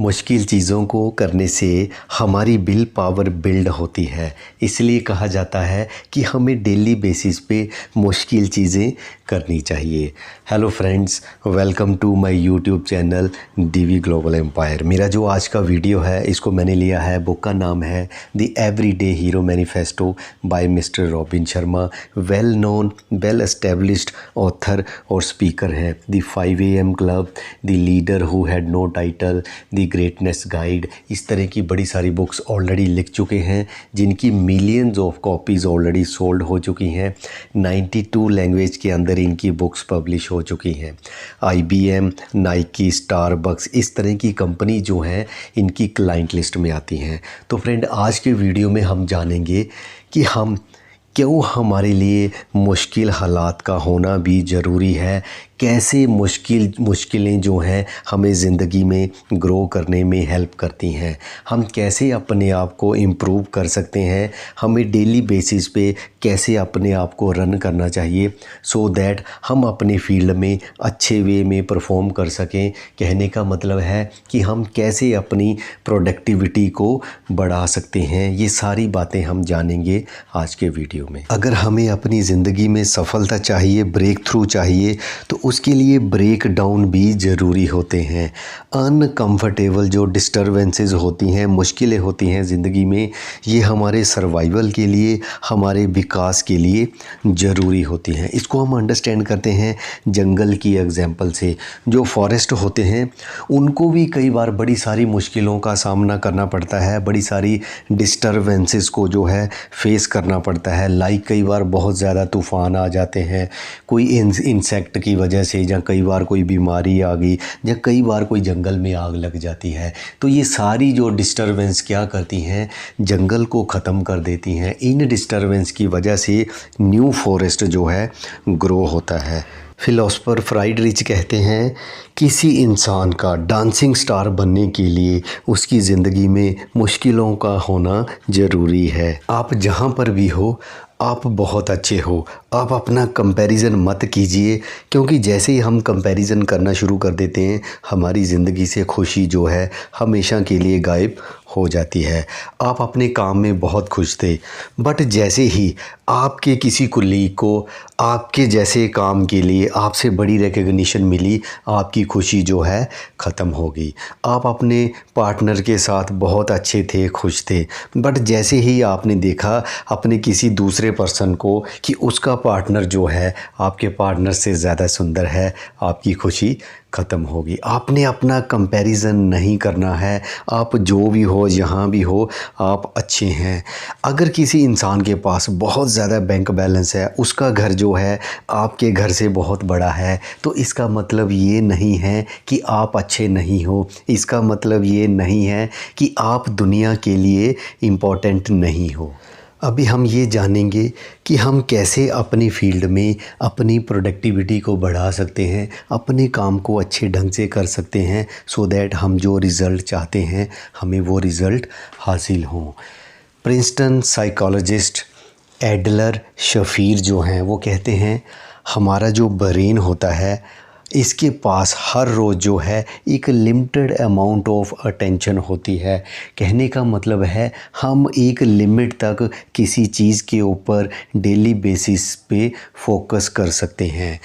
मुश्किल चीज़ों को करने से हमारी विल पावर बिल्ड होती है। इसलिए कहा जाता है कि हमें डेली बेसिस पे मुश्किल चीज़ें करनी चाहिए। Hello friends, welcome to my YouTube channel DV global empire. मेरा जो आज का वीडियो है इसको मैंने लिया है, बुक का नाम है the everyday hero manifesto by mister Robin Sharma. Well known, well established author और स्पीकर हैं। The 5 AM club, the leader who had no title, the greatness guide. इस तरह की बड़ी सारी बुक्स ऑलरेडी लिख चुके हैं जिनकी millions of copies already sold हो चुकी हैं। 92 लैंग्वेज के अंदर इनकी बुक्स पब्लिश हो चुकी हैं। IBM, नाइकी, स्टारबक्स, इस तरह की कंपनी जो हैं इनकी क्लाइंट लिस्ट में आती हैं। तो फ्रेंड, आज के वीडियो में हम जानेंगे कि हम क्यों हमारे लिए मुश्किल हालात का होना भी ज़रूरी है, कैसे मुश्किलें जो हैं हमें ज़िंदगी में ग्रो करने में हेल्प करती हैं, हम कैसे अपने आप को इम्प्रूव कर सकते हैं, हमें डेली बेसिस पे कैसे अपने आप को रन करना चाहिए सो दैट हम अपने फील्ड में अच्छे वे में परफॉर्म कर सकें। कहने का मतलब है कि हम कैसे अपनी प्रोडक्टिविटी को बढ़ा सकते हैं। ये सारी बातें हम जानेंगे आज के वीडियो में। अगर हमें अपनी ज़िंदगी में सफलता चाहिए, ब्रेक थ्रू चाहिए, तो उसके लिए ब्रेक डाउन भी ज़रूरी होते हैं। अनकम्फर्टेबल जो डिस्टर्बेंसेस होती हैं, मुश्किलें होती हैं ज़िंदगी में, ये हमारे सर्वाइवल के लिए, हमारे विकास के लिए ज़रूरी होती हैं। इसको हम अंडरस्टैंड करते हैं जंगल की एग्जांपल से। जो फॉरेस्ट होते हैं उनको भी कई बार बड़ी सारी मुश्किलों का सामना करना पड़ता है, बड़ी सारी डिस्टर्बेंसेस को जो है फेस करना पड़ता है। लाइक कई बार बहुत ज़्यादा तूफ़ान आ जाते हैं, कोई इंसेक्ट की वजह से, या कई बार कोई बीमारी आ गई, या कई बार कोई जंगल में आग लग जाती है। तो ये सारी जो डिस्टर्बेंस क्या करती हैं, जंगल को ख़त्म कर देती हैं। इन डिस्टर्बेंस की वजह से न्यू फॉरेस्ट जो है ग्रो होता है। फिलोसफर फ्राइडरिच कहते हैं, किसी इंसान का डांसिंग स्टार बनने के लिए उसकी ज़िंदगी में मुश्किलों का होना ज़रूरी है। आप जहाँ पर भी हो, आप बहुत अच्छे हो। आप अपना कंपैरिजन मत कीजिए, क्योंकि जैसे ही हम कंपैरिजन करना शुरू कर देते हैं हमारी ज़िंदगी से खुशी जो है हमेशा के लिए गायब हो जाती है। आप अपने काम में बहुत खुश थे, बट जैसे ही आपके किसी कुलीग को आपके जैसे काम के लिए आपसे बड़ी रिकग्निशन मिली, आपकी खुशी जो है ख़त्म हो गई। आप अपने पार्टनर के साथ बहुत अच्छे थे, खुश थे, बट जैसे ही आपने देखा अपने किसी दूसरे पर्सन को कि उसका पार्टनर जो है आपके पार्टनर से ज़्यादा सुंदर है, आपकी खुशी ख़त्म होगी। आपने अपना कंपैरिजन नहीं करना है। आप जो भी हो, जहाँ भी हो, आप अच्छे हैं। अगर किसी इंसान के पास बहुत ज़्यादा बैंक बैलेंस है, उसका घर जो है आपके घर से बहुत बड़ा है, तो इसका मतलब ये नहीं है कि आप अच्छे नहीं हो। इसका मतलब ये नहीं है कि आप दुनिया के लिए इम्पोर्टेंट नहीं हो। अभी हम ये जानेंगे कि हम कैसे अपनी फील्ड में अपनी प्रोडक्टिविटी को बढ़ा सकते हैं, अपने काम को अच्छे ढंग से कर सकते हैं, सो दैट हम जो रिज़ल्ट चाहते हैं हमें वो रिज़ल्ट हासिल हों। प्रिंसटन साइकोलॉजिस्ट एडलर शफीर जो हैं वो कहते हैं, हमारा जो ब्रेन होता है इसके पास हर रोज़ जो है एक लिमिटेड अमाउंट ऑफ अटेंशन होती है। कहने का मतलब है हम एक लिमिट तक किसी चीज़ के ऊपर डेली बेसिस पे फोकस कर सकते हैं।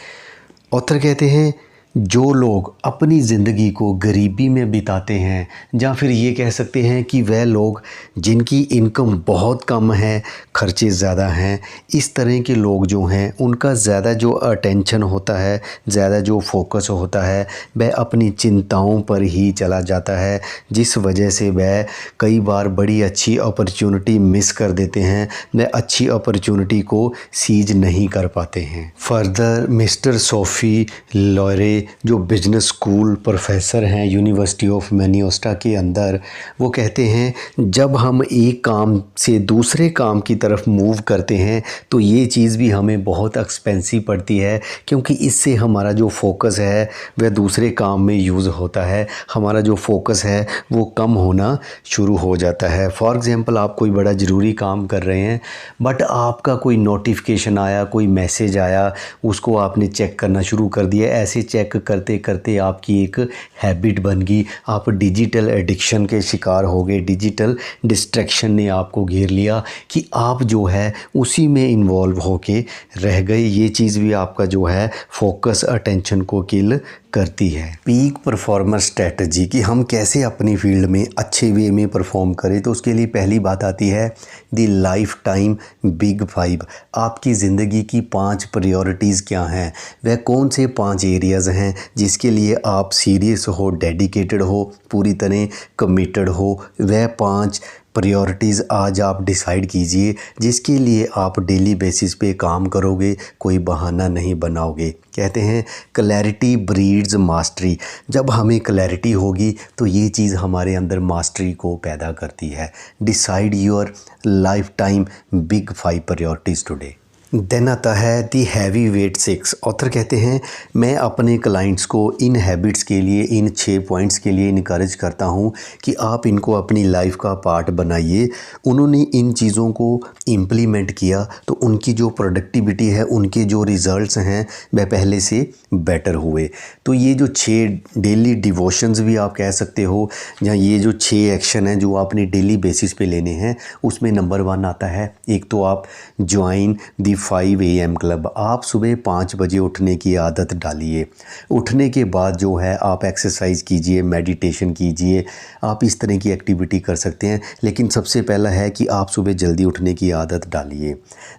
ऑथर कहते हैं, जो लोग अपनी ज़िंदगी को गरीबी में बिताते हैं, या फिर ये कह सकते हैं कि वह लोग जिनकी इनकम बहुत कम है, खर्चे ज़्यादा हैं, इस तरह के लोग जो हैं उनका ज़्यादा जो अटेंशन होता है, ज़्यादा जो फोकस होता है, वह अपनी चिंताओं पर ही चला जाता है, जिस वजह से वह कई बार बड़ी अच्छी अपॉर्चुनिटी मिस कर देते हैं, वह अच्छी अपॉर्चुनिटी को सीज नहीं कर पाते हैं। फर्दर मिस्टर सोफ़ी लॉरे जो बिजनेस स्कूल प्रोफेसर हैं यूनिवर्सिटी ऑफ मैनियोस्टा के अंदर, वो कहते हैं जब हम एक काम से दूसरे काम की तरफ मूव करते हैं तो ये चीज़ भी हमें बहुत एक्सपेंसिव पड़ती है, क्योंकि इससे हमारा जो फोकस है वह दूसरे काम में यूज़ होता है, हमारा जो फोकस है वो कम होना शुरू हो जाता है। फॉर एग्ज़ाम्पल, आप कोई बड़ा ज़रूरी काम कर रहे हैं, बट आपका कोई नोटिफिकेशन आया, कोई मैसेज आया, उसको आपने चेक करना शुरू कर दिया। ऐसे चेक वर्क करते करते आपकी एक हैबिट बन गई, आप डिजिटल एडिक्शन के शिकार हो गए, डिजिटल डिस्ट्रैक्शन ने आपको घेर लिया कि आप जो है उसी में इन्वॉल्व होके रह गए। ये चीज़ भी आपका जो है फोकस अटेंशन को किल करती है। पीक परफॉर्मर स्ट्रेटजी कि हम कैसे अपनी फील्ड में अच्छे वे में परफॉर्म करें, तो उसके लिए पहली बात आती है द लाइफ टाइम बिग 5। आपकी ज़िंदगी की 5 प्रायोरिटीज़ क्या हैं, वह कौन से 5 एरियाज़ हैं जिसके लिए आप सीरियस हो, डेडिकेटेड हो, पूरी तरह कमिटेड हो। वह 5 प्रायोरिटीज़ आज आप डिसाइड कीजिए जिसके लिए आप डेली बेसिस पे काम करोगे, कोई बहाना नहीं बनाओगे। कहते हैं क्लैरिटी ब्रीड्स मास्टरी। जब हमें क्लैरिटी होगी तो ये चीज़ हमारे अंदर मास्टरी को पैदा करती है। Decide your life time big 5 priorities today. Then आता है दी हैवी वेट 6। ऑथर कहते हैं मैं अपने क्लाइंट्स को इन हैबिट्स के लिए, इन 6 पॉइंट्स के लिए इनकरेज करता हूं कि आप इनको अपनी लाइफ का पार्ट बनाइए। उन्होंने इन चीज़ों को इम्प्लीमेंट किया तो उनकी जो प्रोडक्टिविटी है, उनके जो रिज़ल्ट्स हैं वह पहले से बेटर हुए। तो ये जो 6 डेली डिवोशंस भी आप कह सकते हो, या ये जो 6 एक्शन हैं जो आपने डेली बेसिस पे लेने हैं, उसमें नंबर 1 आता है, एक तो आप ज्वाइन दी 5 AM क्लब। आप सुबह 5 बजे उठने की आदत डालिए। उठने के बाद जो है आप एक्सरसाइज कीजिए, मेडिटेशन कीजिए, आप इस तरह की एक्टिविटी कर सकते हैं। लेकिन सबसे पहला है कि आप सुबह जल्दी उठने की आदत डालिए।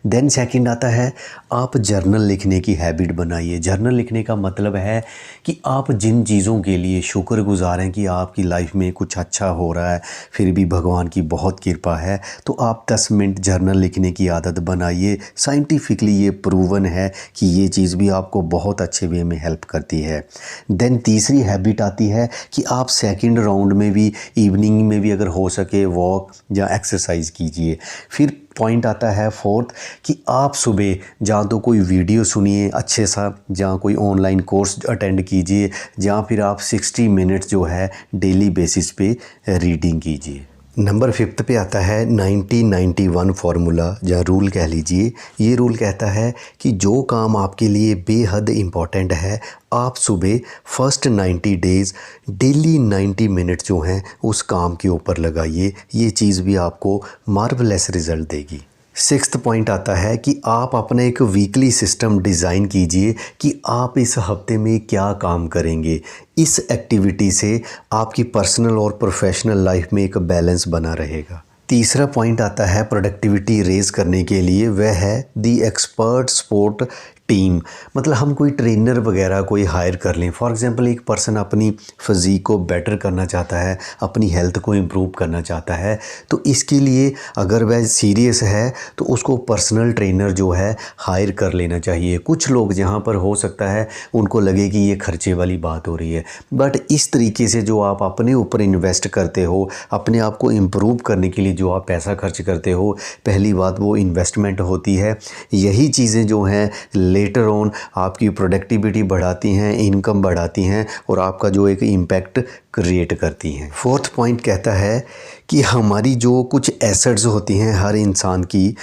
देन सेकंड आता है आप जर्नल लिखने की हैबिट बनाइए। जर्नल लिखने का मतलब है कि आप जिन चीज़ों के लिए शुक्रगुजार हैं कि आपकी लाइफ में कुछ अच्छा हो रहा है, फिर भी भगवान की बहुत कृपा है, तो आप 10 मिनट जर्नल लिखने की आदत बनाइए। साइंटिफिकली ये प्रूवन है कि ये चीज़ भी आपको बहुत अच्छे वे में हेल्प करती है। देन तीसरी हैबिट आती है कि आप सेकंड राउंड में भी, इवनिंग में भी अगर हो सके वॉक या एक्सरसाइज कीजिए। फिर पॉइंट आता है 4th कि आप सुबह जहाँ तो कोई वीडियो सुनिए अच्छे सा, जहाँ कोई ऑनलाइन कोर्स अटेंड कीजिए, जहाँ फिर आप 60 मिनट्स जो है डेली बेसिस पे रीडिंग कीजिए। नंबर 5 पे आता है 90-91 फार्मूला या रूल कह लीजिए। ये रूल कहता है कि जो काम आपके लिए बेहद इम्पॉर्टेंट है, आप सुबह फर्स्ट 90 डेज़ डेली 90 मिनट जो हैं उस काम के ऊपर लगाइए। ये चीज़ भी आपको मार्वलेस रिज़ल्ट देगी। 6th पॉइंट आता है कि आप अपना एक वीकली सिस्टम डिज़ाइन कीजिए कि आप इस हफ्ते में क्या काम करेंगे। इस एक्टिविटी से आपकी पर्सनल और प्रोफेशनल लाइफ में एक बैलेंस बना रहेगा। तीसरा पॉइंट आता है प्रोडक्टिविटी रेज़ करने के लिए, वह है दी एक्सपर्ट सपोर्ट टीम। मतलब हम कोई ट्रेनर वगैरह कोई हायर कर लें। फॉर एग्ज़ाम्पल एक पर्सन अपनी फ़िज़ीक को बेटर करना चाहता है, अपनी हेल्थ को इम्प्रूव करना चाहता है, तो इसके लिए अगर वह सीरियस है तो उसको पर्सनल ट्रेनर जो है हायर कर लेना चाहिए। कुछ लोग जहाँ पर हो सकता है उनको लगे कि ये खर्चे वाली बात हो रही है, बट इस तरीके से जो आप अपने ऊपर इन्वेस्ट करते हो, अपने आप को इम्प्रूव करने के लिए जो आप पैसा खर्च करते हो, पहली बात वो इन्वेस्टमेंट होती है। यही चीज़ें जो हैं लेटर ऑन आपकी प्रोडक्टिविटी बढ़ाती हैं, इनकम बढ़ाती हैं और आपका जो एक इम्पैक्ट क्रिएट करती हैं। 4th पॉइंट कहता है कि हमारी जो कुछ एसेट्स होती हैं हर इंसान की,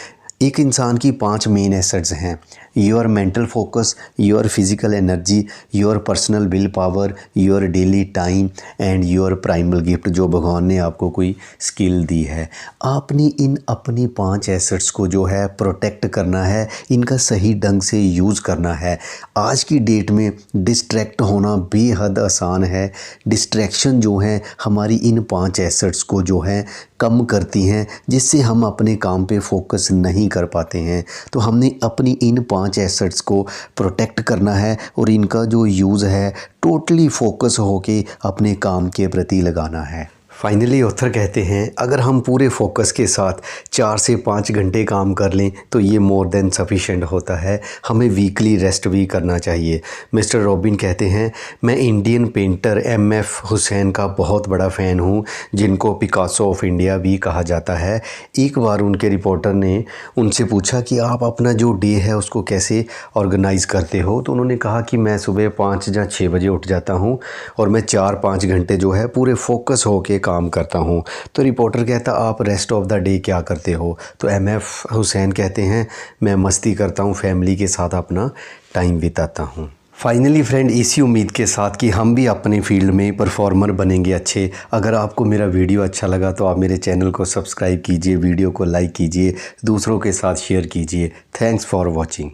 एक इंसान की 5 मेन एसेट्स हैं। Your mental focus, your physical energy, your personal will power, your daily time and your primal gift. जो भगवान ने आपको कोई स्किल दी है, आपने इन अपनी 5 एसेट्स को जो है प्रोटेक्ट करना है, इनका सही ढंग से यूज़ करना है। आज की डेट में डिस्ट्रैक्ट होना बेहद आसान है। डिस्ट्रैक्शन जो है हमारी इन 5 एसेट्स को जो है कम करती हैं, जिससे हम अपने काम पे फोकस नहीं कर पाते हैं। तो हमने अपनी इन 5 एसेट्स को प्रोटेक्ट करना है और इनका जो यूज़ है टोटली फोकस होके अपने काम के प्रति लगाना है। फाइनली ऑथर कहते हैं अगर हम पूरे फोकस के साथ 4 से 5 घंटे काम कर लें तो ये मोर देन सफिशेंट होता है। हमें वीकली रेस्ट भी करना चाहिए। मिस्टर रॉबिन कहते हैं मैं इंडियन पेंटर MF हुसैन का बहुत बड़ा फ़ैन हूँ, जिनको पिकासो ऑफ इंडिया भी कहा जाता है। एक बार उनके रिपोर्टर ने उनसे पूछा कि आप अपना जो डे है उसको कैसे ऑर्गेनाइज़ करते हो, तो उन्होंने कहा कि मैं सुबह 5 या 6 बजे उठ जाता हूँ और मैं 4-5 घंटे जो है पूरे फोकस होके काम करता हूँ। तो रिपोर्टर कहता आप रेस्ट ऑफ द डे क्या करते हो, तो MF हुसैन कहते हैं मैं मस्ती करता हूँ, फैमिली के साथ अपना टाइम बिताता हूँ। फाइनली फ्रेंड, इसी उम्मीद के साथ कि हम भी अपने फील्ड में परफॉर्मर बनेंगे अच्छे। अगर आपको मेरा वीडियो अच्छा लगा तो आप मेरे चैनल को सब्सक्राइब कीजिए, वीडियो को लाइक कीजिए, दूसरों के साथ शेयर कीजिए। Thanks for watching.